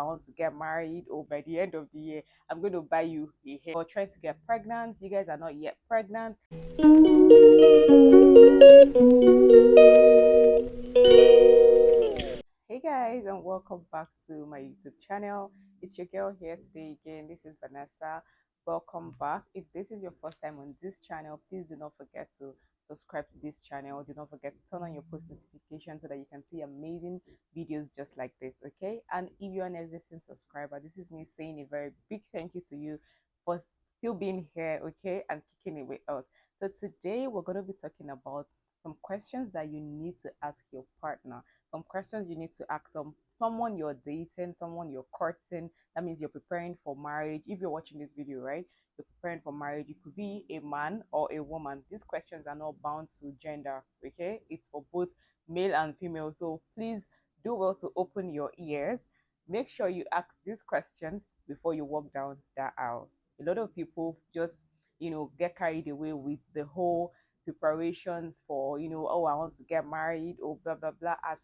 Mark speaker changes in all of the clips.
Speaker 1: I want to get married, or by the end of the year, I'm going to buy you a hair. Or trying to get pregnant, you guys are not yet pregnant. Hey guys, and welcome back to my YouTube channel. It's your girl here today again. This is Vanessa. Welcome back. If this is your first time on this channel, please do not forget to subscribe to this channel. Do not forget to turn on your post notifications so that you can see amazing videos just like this, okay? And if you're an existing subscriber, this is me saying a very big thank you to you for still being here, okay, and kicking it with us. So today we're going to be talking about some questions that you need to ask your partner, some questions you need to ask someone you're dating, someone you're courting. That means you're preparing for marriage. If you're watching this video, right, you're preparing for marriage. You could be a man or a woman. These questions are not bound to gender, okay? It's for both male and female. So please do well to open your ears. Make sure you ask these questions before you walk down that aisle. A lot of people just, get carried away with the whole preparations for, oh, I want to get married, or blah blah blah, and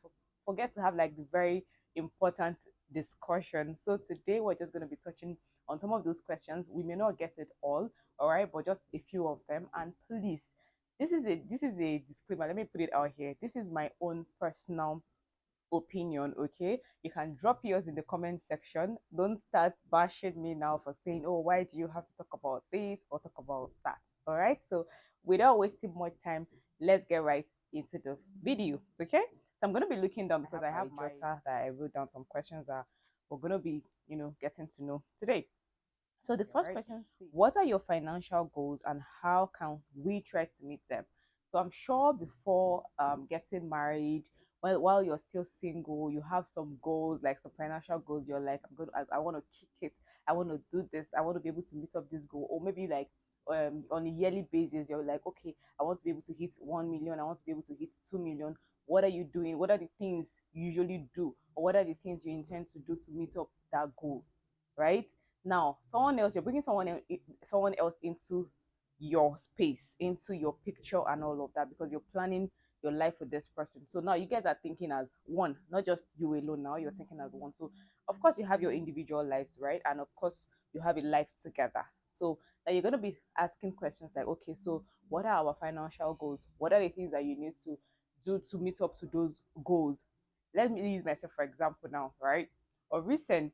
Speaker 1: forget to have like the very important discussion. So today we're just going to be touching on some of those questions. We may not get it all right, but just a few of them. And please, this is a disclaimer. Let me put it out here. This is my own personal opinion, okay? You can drop yours in the comment section. Don't start bashing me now for saying, oh, why do you have to talk about this or talk about that? All right, so without wasting more time, let's get right into the video, okay? So I'm going to be looking down because I have my jotter that I wrote down some questions that we're going to be, getting to know today. So the first question says, what are your financial goals and how can we try to meet them? So I'm sure before getting married, while you're still single, you have some goals, like some financial goals. You're like, I want to kick it. I want to do this. I want to be able to meet up this goal. Or maybe like on a yearly basis, you're like, okay, I want to be able to hit 1 million. I want to be able to hit 2 million. What are you doing? What are the things you usually do? Or what are the things you intend to do to meet up that goal? Right? Now, you're bringing someone else into your space, into your picture, and all of that because you're planning your life with this person. So now you guys are thinking as one, not just you alone. Now you're thinking as one. So of course you have your individual lives, right? And of course you have a life together. So now you're gonna be asking questions like, okay, so what are our financial goals? What are the things that you need to do to meet up to those goals? Let me use myself for example now, right? Or recent,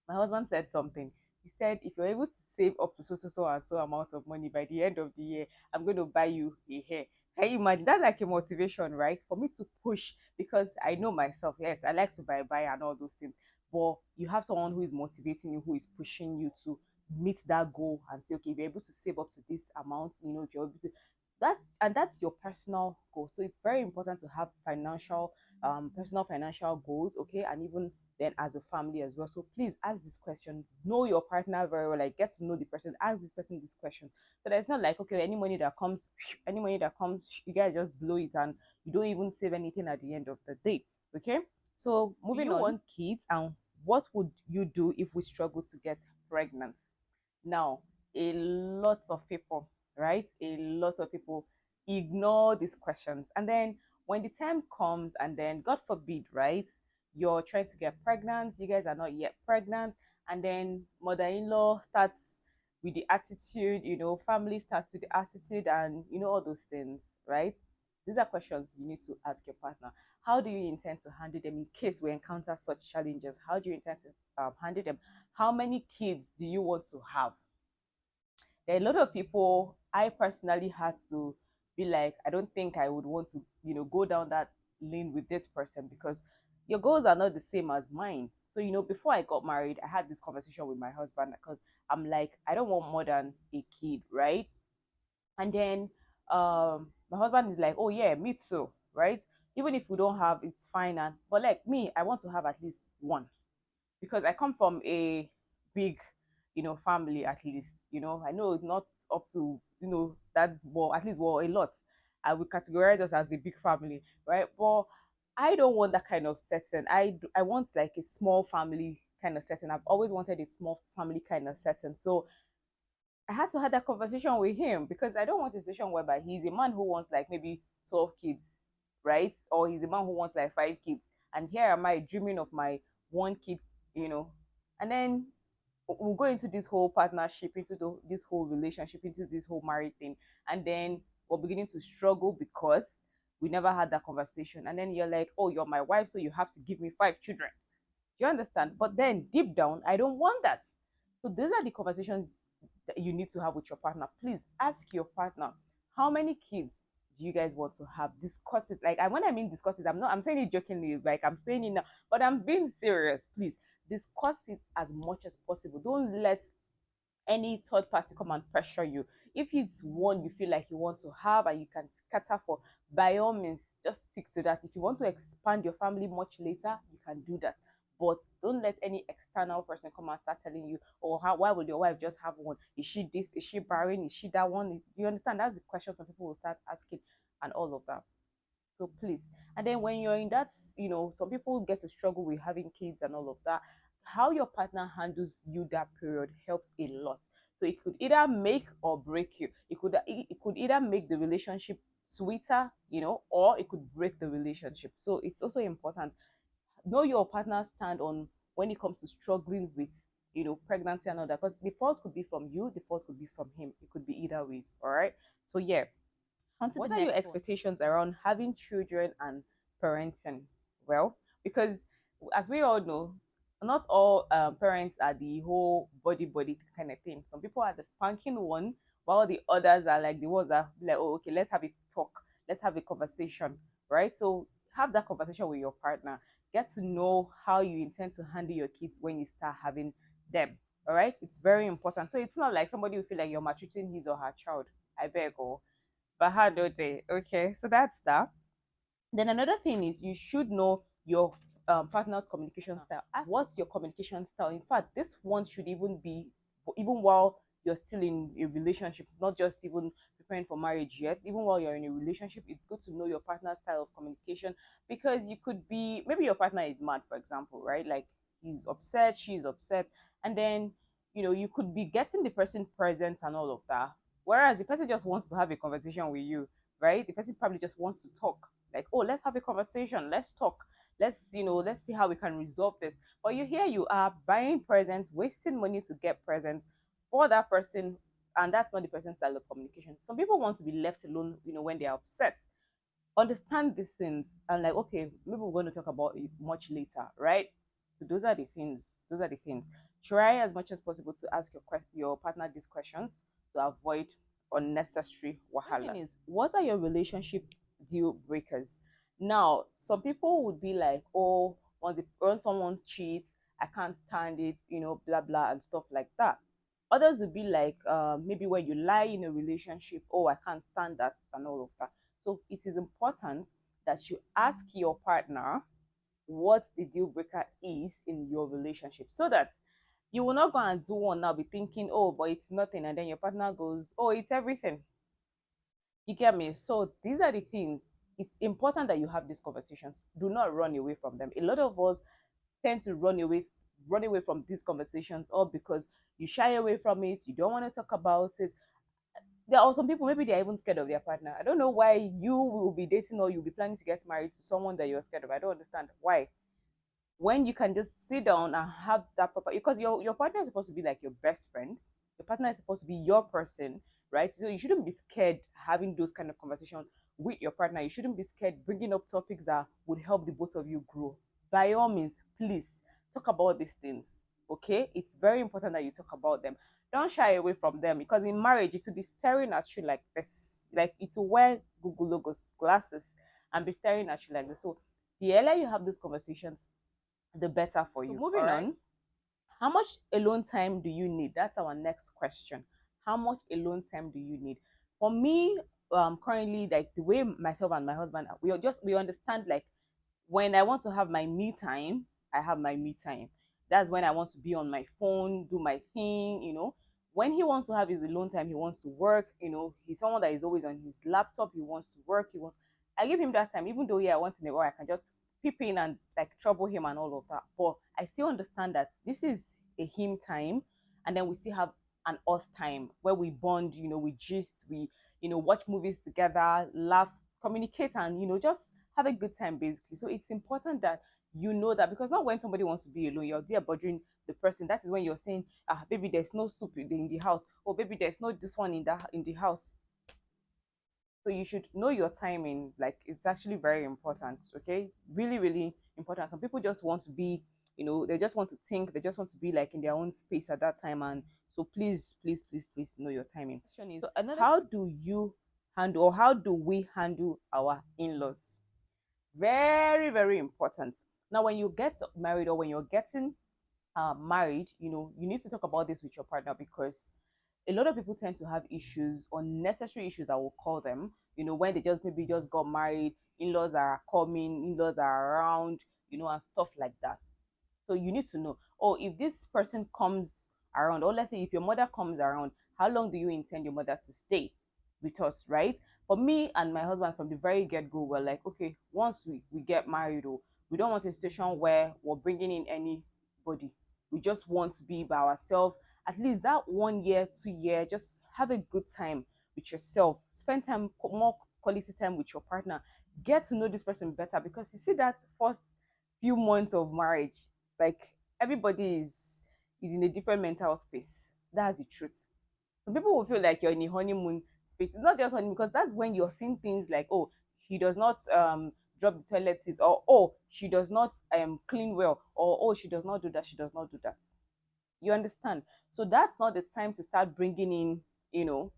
Speaker 1: my husband said something. He said, if you're able to save up to so and so amount of money by the end of the year, I'm going to buy you a hair. Can you imagine? That's like a motivation, right? For me to push because I know myself. Yes, I like to buy and all those things. But you have someone who is motivating you, who is pushing you to meet that goal and say, okay, if you're able to save up to this amount, if you're able to, that's your personal goal. So it's very important to have personal financial goals, okay, and even then as a family as well. So please ask this question, know your partner very well, like get to know the person, ask this person these questions, so that it's not like, okay, any money that comes, you guys just blow it and you don't even save anything at the end of the day, okay? So moving on, want kids, and what would you do if we struggle to get pregnant? Now, a lot of people, right, a lot of people ignore these questions, and then when the time comes, and then God forbid, right, you're trying to get pregnant, you guys are not yet pregnant, and then mother-in-law starts with the attitude, family starts with the attitude, and all those things, right? These are questions you need to ask your partner. How do you intend to handle them in case we encounter such challenges? How do you intend to handle them? How many kids do you want to have? There are a lot of people. I personally had to be like, I don't think I would want to, go down that lane with this person because your goals are not the same as mine. So, before I got married, I had this conversation with my husband because I'm like, I don't want more than a kid, right? And then my husband is like, oh yeah, me too, right? Even if we don't have, it's fine. And but like me, I want to have at least one because I come from a big, family at least. I know it's not up to, that, well, at least, well, a lot. I would categorize us as a big family, right? But I don't want that kind of setting. I want like a small family kind of setting. I've always wanted a small family kind of setting. So I had to have that conversation with him because I don't want a situation whereby he's a man who wants like maybe 12 kids, right? Or he's a man who wants like 5 kids. And here am I dreaming of my one kid you know, and then we'll go into this whole partnership, into this whole relationship, into this whole married thing, and then we're beginning to struggle because we never had that conversation. And then you're like, oh, you're my wife, so you have to give me 5 children. Do you understand? But then deep down, I don't want that. So these are the conversations that you need to have with your partner. Please ask your partner, how many kids do you guys want to have? Discuss it. Like, and when I mean discuss it, I'm saying it jokingly, like I'm saying it now, but I'm being serious. Please discuss it as much as possible. Don't let any third party come and pressure you. If it's one you feel like you want to have and you can cater for, by all means, just stick to that. If you want to expand your family much later, you can do that. But don't let any external person come and start telling you, oh, why would your wife just have one? Is she this? Is she barren? Is she that one? Do you understand? That's the question some people will start asking, and all of that. So please. And then when you're in that, some people get to struggle with having kids and all of that. How your partner handles you that period helps a lot. So it could either make or break you. It could either make the relationship sweeter, or it could break the relationship. So it's also important. Know your partner's stand on when it comes to struggling with pregnancy and all that. Because the fault could be from you, the fault could be from him. It could be either ways. All right. So yeah, what are your expectations around having children and parenting? Well, because as we all know, not all parents are the whole body kind of thing. Some people are the spanking one, while the others are like the ones that be like, oh, okay, let's have a talk, let's have a conversation, right? So have that conversation with your partner. Get to know how you intend to handle your kids when you start having them. All right, it's very important. So it's not like somebody will feel like you're maltreating his or her child. I beg, or Bahadote. Okay, so that's that. Then another thing is you should know your partner's communication style. What's your communication style? In fact, this one should even be even while you're still in a relationship, not just even preparing for marriage yet. Even while you're in a relationship, it's good to know your partner's style of communication, because you could be, maybe your partner is mad, for example, right? Like he's upset, she's upset, and then you could be getting the person present and all of that. Whereas the person just wants to have a conversation with you, right? The person probably just wants to talk, like, oh, let's have a conversation, let's talk, let's see how we can resolve this. But you are buying presents, wasting money to get presents for that person, and that's not the person's style of communication. Some people want to be left alone, when they're upset. Understand these things, and like, okay, maybe we're going to talk about it much later, right? So those are the things. Try as much as possible to ask your partner these questions to avoid unnecessary wahala. Is, what are your relationship deal breakers? Now, some people would be like, oh, when someone cheats, I can't stand it, blah blah and stuff like that. Others would be like, maybe when you lie in a relationship, oh, I can't stand that and all of that. So it is important that you ask your partner what the deal breaker is in your relationship, so that you will not go and do one now, be thinking, oh, but it's nothing, and then your partner goes, oh, it's everything. You get me? So these are the things. It's important that you have these conversations. Do not run away from them. A lot of us tend to run away from these conversations, all because you shy away from it, you don't want to talk about it. There are some people, maybe they're even scared of their partner. I don't know why you will be dating or you'll be planning to get married to someone that you're scared of. I don't understand why. When you can just sit down and have that proper, because your partner is supposed to be like your best friend. Your partner is supposed to be your person, right? So you shouldn't be scared having those kind of conversations with your partner. You shouldn't be scared bringing up topics that would help the both of you grow. By all means, please talk about these things. Okay, it's very important that you talk about them. Don't shy away from them, because in marriage it will be staring at you like this, like it will wear Google logos glasses and be staring at you like this. So the earlier you have those conversations, the better for you. So moving on, how much alone time do you need? That's our next question. How much alone time do you need? For me, currently, like the way myself and my husband, we understand, like, when I want to have my me time, I have my me time. That's when I want to be on my phone, do my thing. When he wants to have his alone time, he wants to work. He's someone that is always on his laptop. He wants to work. I give him that time, even though, yeah, once in a while I can just peep in and like trouble him and all of that. But I still understand that this is a him time, and then we still have an us time where we bond. We gist, we watch movies together, laugh, communicate, and just have a good time basically. So it's important that You know that, because not when somebody wants to be alone, you're there bothering the person. That is when you're saying, ah, baby, there's no soup in the house. Oh, baby, there's no this one in the house. So you should know your timing. Like, it's actually very important. Okay, really, really important. Some people just want to be, they just want to think. They just want to be like in their own space at that time. And so please, please, please, please know your timing. Question is, so how do you handle, or how do we handle our in-laws? Very, very important. Now, when you get married, or when you're getting married, you need to talk about this with your partner, because a lot of people tend to have issues, unnecessary issues, I will call them, when they just maybe just got married, in-laws are coming, in-laws are around, and stuff like that. So you need to know, oh, if this person comes around, or let's say if your mother comes around, how long do you intend your mother to stay with us, right? For me and my husband, from the very get-go, we're like, okay, once we get married, oh, we don't want a situation where we're bringing in anybody. We just want to be by ourselves. At least that 1 year, 2 year, just have a good time with yourself. Spend time, more quality time with your partner. Get to know this person better, because you see that first few months of marriage, like, everybody is in a different mental space. That's the truth. Some people will feel like you're in a honeymoon space. It's not just honeymoon, because that's when you're seeing things like, oh, he does not drop the toilet seats, or oh, she does not clean well, or oh, she does not do that, she does not do that. You understand? So that's not the time to start bringing in, you know,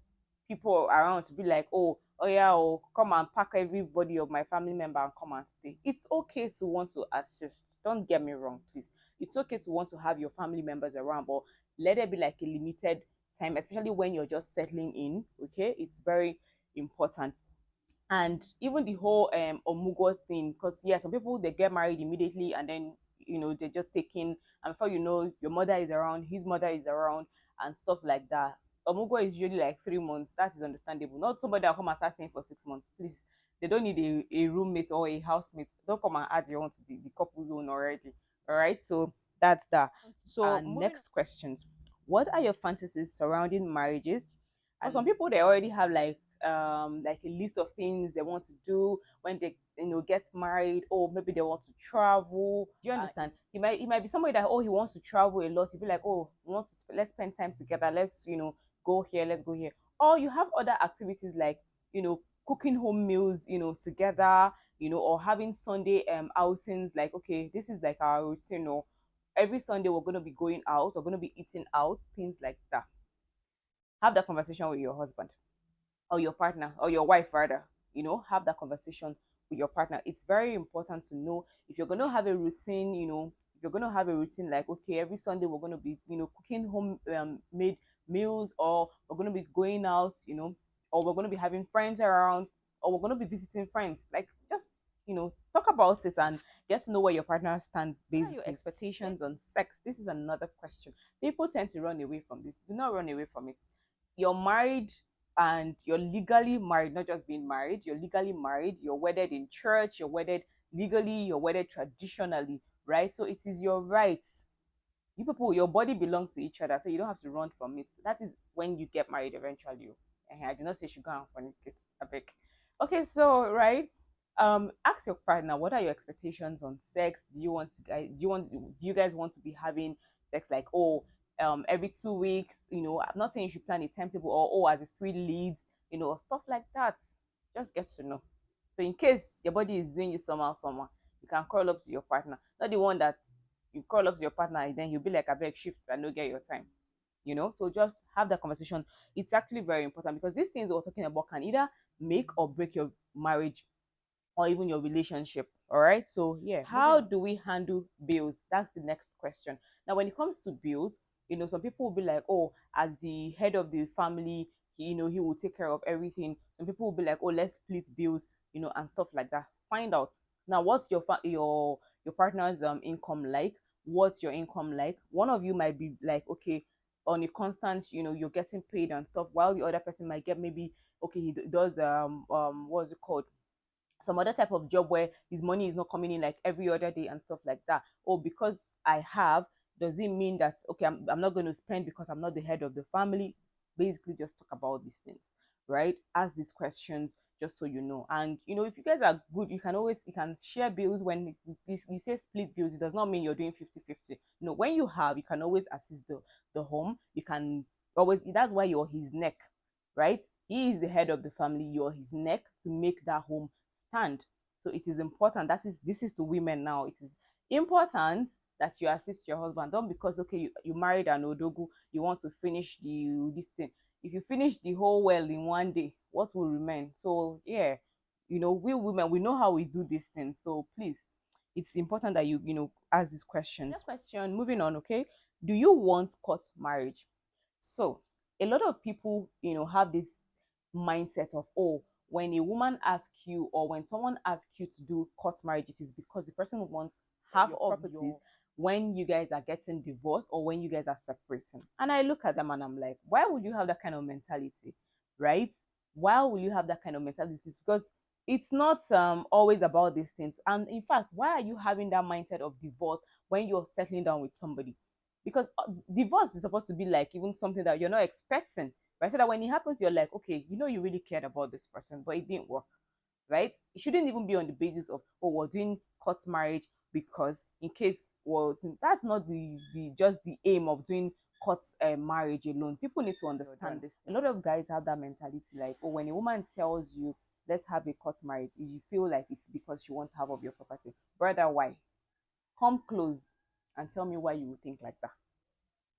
Speaker 1: people around to be like, oh yeah, oh, come and pack everybody of my family member and come and stay. It's okay to want to assist. Don't get me wrong, please. It's okay to want to have your family members around, but let it be like a limited time, especially when you're just settling in. Okay, it's very important. And even the whole omugo thing, because yeah, some people they get married immediately, and then they're just taking, and before you know, your mother is around, his mother is around, and stuff like that. Omugo is usually like 3 months. That is understandable. Not somebody that will come and start staying for 6 months, please. They don't need a roommate or a housemate. Don't come and add your own to the couple zone already. All right, so that's that. So next questions: what are your fantasies surrounding marriages? For some people, they already have like a list of things they want to do when they get married, or maybe they want to travel. Do you understand? He might be somebody that, oh, he wants to travel a lot. He'll be like, oh, we want to let's spend time together, let's go here, let's go here. Or you have other activities like cooking home meals together, or having Sunday outings, like, okay, this is like our routine, every Sunday we're going to be going out, we're going to be eating out, things like that. Have that conversation with your husband, or your partner, or your wife rather. Have that conversation with your partner. It's very important to know if you're going to have a routine. If you're going to have a routine, like, okay, every Sunday we're going to be cooking home made meals, or we're going to be going out, or we're going to be having friends around, or we're going to be visiting friends, like, just talk about it and get to know where your partner stands. Basically, your expectations on sex. This is another question. People tend to run away from this. Do not run away from it. You're married, and you're legally married, not just being married. You're legally married. You're wedded in church. You're wedded legally. You're wedded traditionally, right? So it is your right. You people, your body belongs to each other, so you don't have to run from it. That is when you get married eventually. I do not say you should go and fornicate. I beg. Okay, so right. Ask your partner, what are your expectations on sex? Do you guys want to be having sex, like, oh, every 2 weeks? I'm not saying you should plan a timetable, or oh, as a spirit leads, or stuff like that. Just get to know. So in case your body is doing you somehow, you can call up to your partner. Not the one that you call up to your partner and then he'll be like, I beg, shift and no get your time. So just have that conversation. It's actually very important, because these things we're talking about can either make or break your marriage, or even your relationship. All right, so yeah, how do we handle bills? That's the next question. Now, when it comes to bills, some people will be like, oh, as the head of the family, he will take care of everything. Some people will be like, oh, let's split bills, and stuff like that. Find out now, what's your partner's income like? What's your income like? One of you might be like, okay, on a constant, you're getting paid and stuff, while the other person might get, maybe, okay, he does what's it called, some other type of job where his money is not coming in like every other day and stuff like that. Oh, because I have, does it mean that, okay, I'm not going to spend because I'm not the head of the family? Basically, just talk about these things. right? Ask these questions just so you know. And if you guys are good, you can share bills. When you say split bills, it does not mean you're doing 50-50. No, when you have, you can always assist the home. You can always, that's why you're his neck, right? He is the head of the family, you're his neck to make that home stand. So it is important. This is to women now. It is important that you assist your husband. Don't, because okay, you married an odogu, you want to finish this thing. If you finish the whole well in one day, what will remain? So yeah, we women, we know how we do these things. So please, it's important that you ask these questions. Next question, moving on. Okay, do you want court marriage? So a lot of people have this mindset of, oh, when a woman asks you, or when someone asks you to do court marriage, it is because the person wants half of properties when you guys are getting divorced or when you guys are separating. And I look at them and I'm like, why would you have that kind of mentality, right? Why will you have that kind of mentality? It's because it's not always about these things. And in fact, why are you having that mindset of divorce when you're settling down with somebody? Because divorce is supposed to be like even something that you're not expecting, right? So that when it happens, you're like, okay, you really cared about this person, but it didn't work, right? It shouldn't even be on the basis of, oh, we're doing court marriage because in case, well, that's not the just the aim of doing court marriage alone. People need to understand this. A lot of guys have that mentality, like, oh, when a woman tells you, let's have a court marriage, you feel like it's because she wants half of your property. Brother, why? Come close and tell me why you would think like that.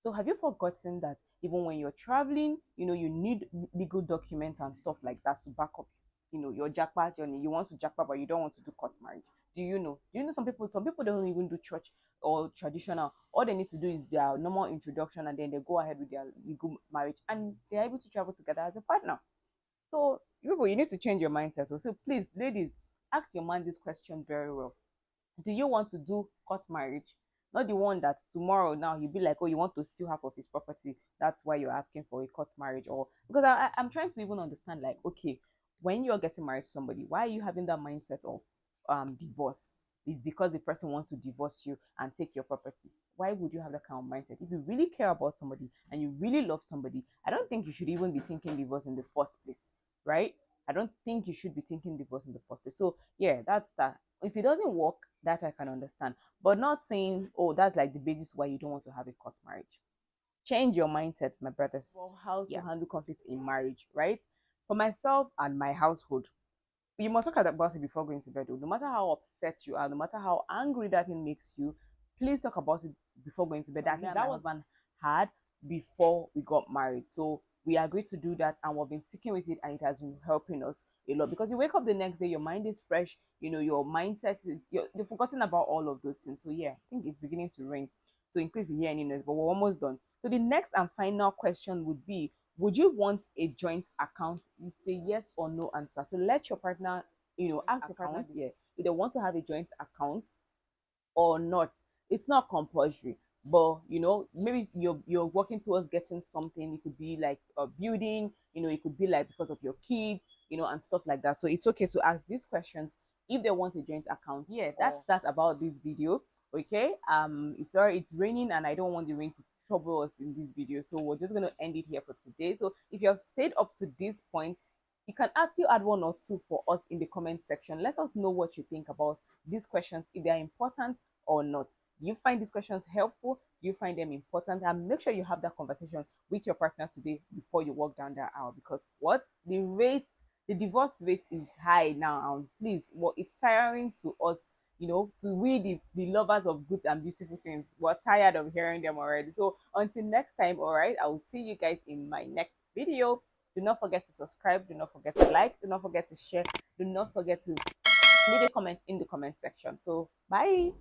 Speaker 1: So have you forgotten that even when you're traveling, you need legal documents and stuff like that to back up, your jackpot journey. You want to jackpot, but you don't want to do court marriage. Do you know? Do you know some people don't even do church or traditional. All they need to do is their normal introduction, and then they go ahead with their legal marriage, and they're able to travel together as a partner. So you need to change your mindset. So please, ladies, ask your man this question very well. Do you want to do court marriage? Not the one that tomorrow now he'll be like, oh, you want to steal half of his property. That's why you're asking for a court marriage. Or because I'm trying to even understand, like, okay, when you're getting married to somebody, why are you having that mindset of divorce? It's because the person wants to divorce you and take your property. Why would you have that kind of mindset? If you really care about somebody and you really love somebody, I don't think you should even be thinking divorce in the first place, right? I don't think you should be thinking divorce in the first place. So yeah, that's that. If it doesn't work, that I can understand. But not saying, oh, that's like the basis why you don't want to have a court marriage. Change your mindset, my brothers. For how to handle conflict in marriage, right? For myself and my household, you must talk about it before going to bed. No matter how upset you are, no matter how angry that thing makes you, please talk about it before going to bed. At least that was one had before we got married. So we agreed to do that, and we've been sticking with it, and it has been helping us a lot, because you wake up the next day, your mind is fresh, your mindset is, you've forgotten about all of those things. So yeah, I think it's beginning to rain. So in case you hear any noise, but we're almost done. So the next and final question would be, would you want a joint account? It's a yes or no answer. So let your partner, ask your partner, yeah, if they want to have a joint account or not. It's not compulsory, but maybe you're working towards getting something. It could be like a building, it could be like because of your kids, and stuff like that. So it's okay to ask these questions if they want a joint account. Yeah, that's about this video. Okay, it's raining, and I don't want the rain to trouble us in this video, so we're just going to end it here for today. So if you have stayed up to this point, you can still add one or two for us in the comment section. Let us know what you think about these questions, if they are important or not. Do you find these questions helpful? Do you find them important? And make sure you have that conversation with your partner today before you walk down that aisle, because the divorce rate is high now, and please, it's tiring to us, to we the lovers of good and beautiful things. We're tired of hearing them already. So until next time, all right, I will see you guys in my next video. Do not forget to subscribe, do not forget to like, do not forget to share, do not forget to leave a comment in the comment section. So bye.